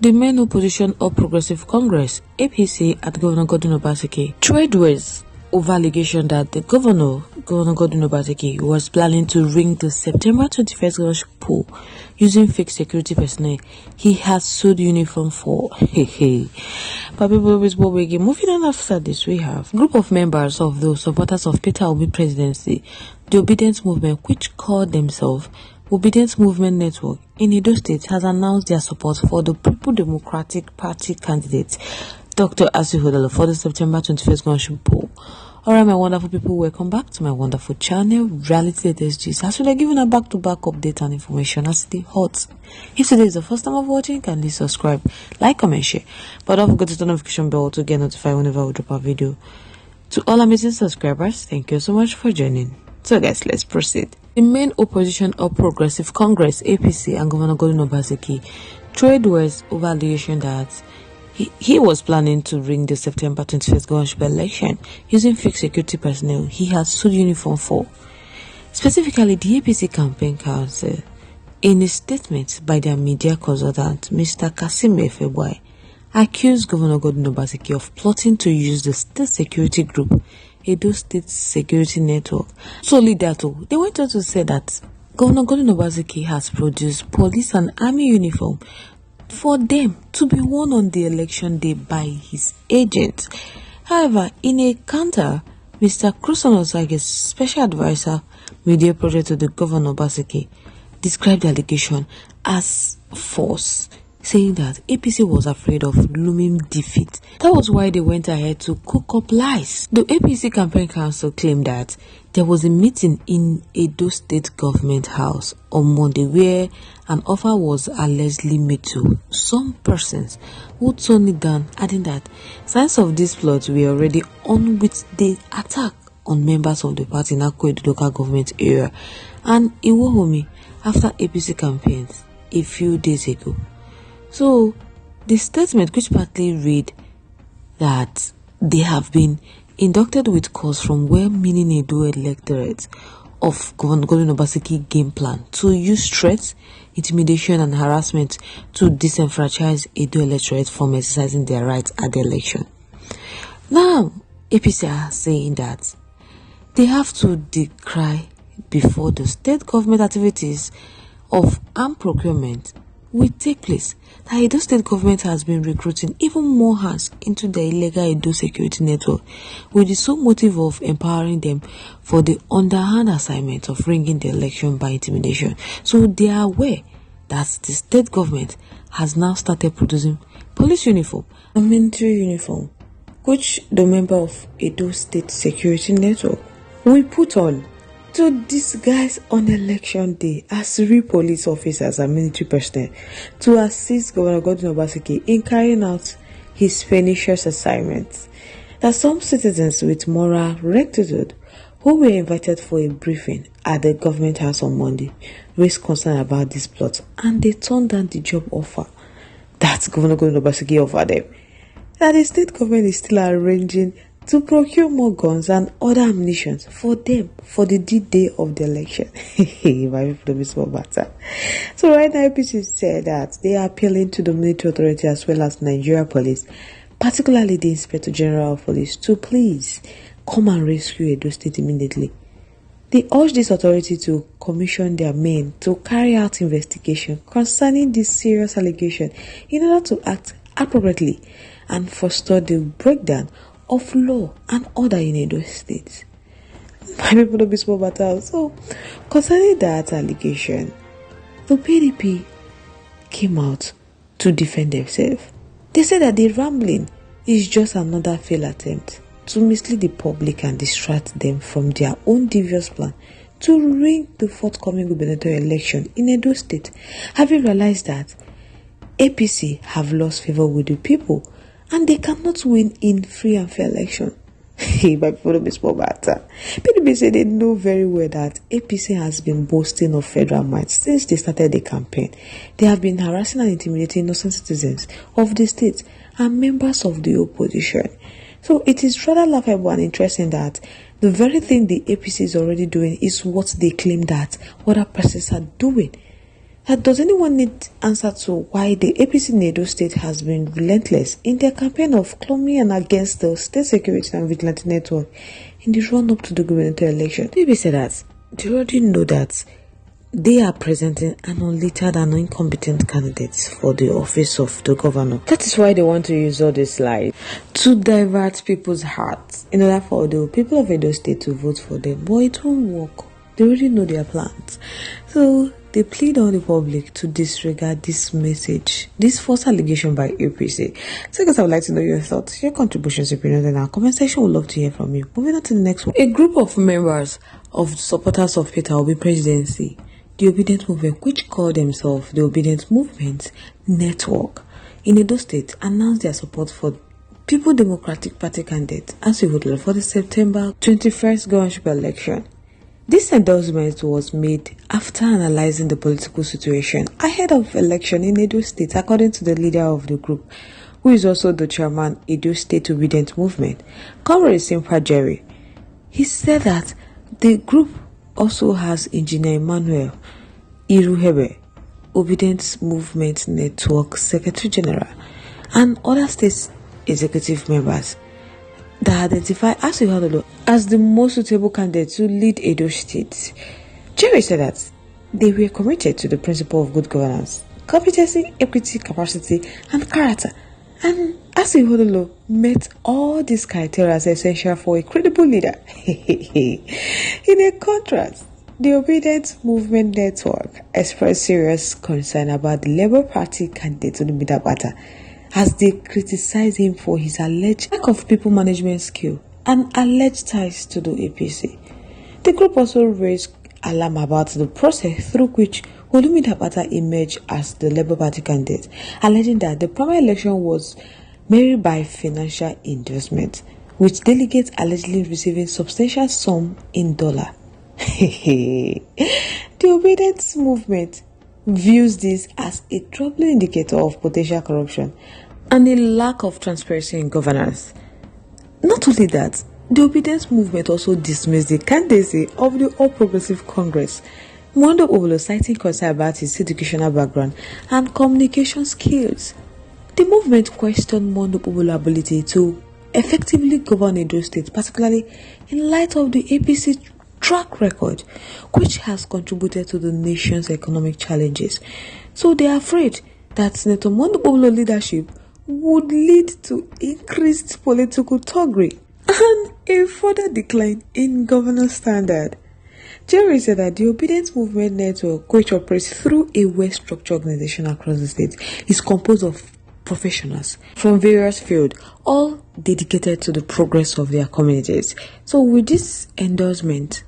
The main opposition of Progressive Congress, APC, at Governor Godwin Obaseki trade wars over allegation that the Governor Godwin Obaseki, was planning to ring the September 21st governorship poll using fake security personnel he has sold uniform for. But moving on after this, we have group of members of the supporters of Peter Obi presidency, the Obedience Movement, which call themselves Obedience Movement Network in Edo State, has announced their support for the People Democratic Party candidate, Dr. Asihodalo, for the September 21st governorship poll. Alright, my wonderful people, welcome back to my wonderful channel, Reality Latest Gist. As we are giving a back-to-back update and information as it hot. If today is the first time of watching, kindly subscribe, like, comment, share. But don't forget to turn the notification bell to get notified whenever we drop a video. To all amazing subscribers, thank you so much for joining. So guys, let's proceed. The main opposition of Progressive Congress, APC, and Governor Godwin Obaseki trade wars over allegation that he was planning to ring the September 21st governorship election using fake security personnel he has sold uniform for. Specifically, the APC campaign council, in a statement by their media consultant, Mr. Kasim Efebwai, accused Governor Godwin Obaseki of plotting to use the state security group, Edo State Security Network. Solely that, they went on to say that Governor Godwin Obaseki has produced police and army uniform for them to be worn on the election day by his agents. However, in a counter, Mr. Cruson Osage's special advisor, media project to the Governor Obaseki, described the allegation as false, saying that APC was afraid of looming defeat. That was why they went ahead to cook up lies. The APC campaign council claimed that there was a meeting in Edo State Government House on Monday where an offer was allegedly made to some persons who turned it down, adding that signs of this plot were already on with the attack on members of the party in Akko local government area and Iwohomi after APC campaigns a few days ago. So, the statement, which partly read that they have been inducted with cause from well-meaning Edo electorate of Governor Godwin Obaseki game plan to use threats, intimidation and harassment to disenfranchise Edo electorate from exercising their rights at the election. Now, APC are saying that they have to decry before the state government activities of armed procurement will take place that Edo State government has been recruiting even more hands into the illegal Edo security network with the sole motive of empowering them for the underhand assignment of ringing the election by intimidation. So they are aware that the state government has now started producing police uniform and military uniform, which the member of Edo State security network will put on to disguise on election day as real police officers and military personnel to assist Governor Godwin Obaseki in carrying out his pernicious assignments. That some citizens with moral rectitude who were invited for a briefing at the government house on Monday raised concern about this plot and they turned down the job offer that Governor Godwin Obaseki offered them. That the state government is still arranging to procure more guns and other ammunition for them for the D-Day of the election. My people don't be small matter. So right now, APC said that they are appealing to the military authority as well as Nigeria police, particularly the Inspector General of Police, to please come and rescue Edo State immediately. They urge this authority to commission their men to carry out investigation concerning this serious allegation in order to act appropriately and forestall the breakdown of law and order in Edo State. My people don't be small matter. So, concerning that allegation, the PDP came out to defend themselves. They said that the rambling is just another failed attempt to mislead the public and distract them from their own devious plan to rig the forthcoming gubernatorial election in Edo State, having realized that APC have lost favor with the people and they cannot win in free and fair election. My people don't be small matter. PDP say they know very well that APC has been boasting of federal might since they started the campaign. They have been harassing and intimidating innocent citizens of the state and members of the opposition. So it is rather laughable and interesting that the very thing the APC is already doing is what they claim that other persons are doing. That does anyone need answer to why the APC in Edo State has been relentless in their campaign of claiming and against the state security and vigilante network in the run-up to the gubernatorial election? Maybe say that they already know that they are presenting an unlettered and incompetent candidate for the office of the governor. That is why they want to use all this lie to divert people's hearts in order for the people of Edo State to vote for them. But it won't work. They already know their plans. So they plead on the public to disregard this message, this false allegation by APC. So guys, I would like to know your thoughts, your contributions, opinions in our comment section. We'd love to hear from you. Moving on to the next one. A group of members of supporters of Peter Obi presidency, the Obedient Movement, which call themselves the Obedient Movement Network in Edo State, announced their support for People Democratic Party candidate Wàhàla for the September 21st governorship election. This endorsement was made after analyzing the political situation ahead of election in Edo State, according to the leader of the group, who is also the chairman Edo State Obedient Movement, Comrade Simpa Jerry. He said that the group also has Engineer Emmanuel Iruhebe, Obedient Movement Network Secretary General, and other state executive members that identify Wàhàla as the most suitable candidate to lead Edo State. Jerry said that they were committed to the principle of good governance, competency, equity, capacity, and character, and Wàhàla met all these criteria as essential for a credible leader. In a contrast, the Obedient Movement Network expressed serious concern about the Labour Party candidate Olumide as they criticized him for his alleged lack of people management skill and alleged ties to the APC. The group also raised alarm about the process through which Olumide emerged as the Labour Party candidate, alleging that the primary election was married by financial endorsement, with delegates allegedly receiving substantial sum in dollar. The Obedience Movement views this as a troubling indicator of potential corruption and a lack of transparency in governance. Not only that, the Obedience Movement also dismissed the candidacy of the All Progressive Congress, Mondo Obolo, citing concern about his educational background and communication skills. The movement questioned Mondo Obolo's ability to effectively govern Edo State, particularly in light of the APC track record, which has contributed to the nation's economic challenges. So they are afraid that Senator Mondo Obolo's leadership would lead to increased political thuggery and a further decline in governance standard. Jerry said that the Obedience Movement Network, which operates through a well-structured organization across the state, is composed of professionals from various fields, all dedicated to the progress of their communities. So with this endorsement,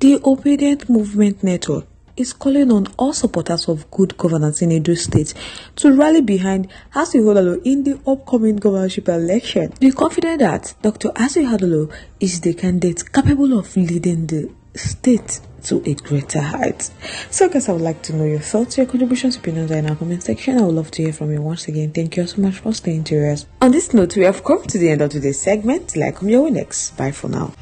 the Obedient Movement Network is calling on all supporters of good governance in Edo State to rally behind Wàhàla in the upcoming governorship election. We are confident that Dr. Wàhàla is the candidate capable of leading the state to a greater height. So guys, I would like to know your thoughts, your contributions, opinions in our comment section. I would love to hear from you once again. Thank you so much for staying to us. On this note, we have come to the end of today's segment. Till I come your way next. Bye for now.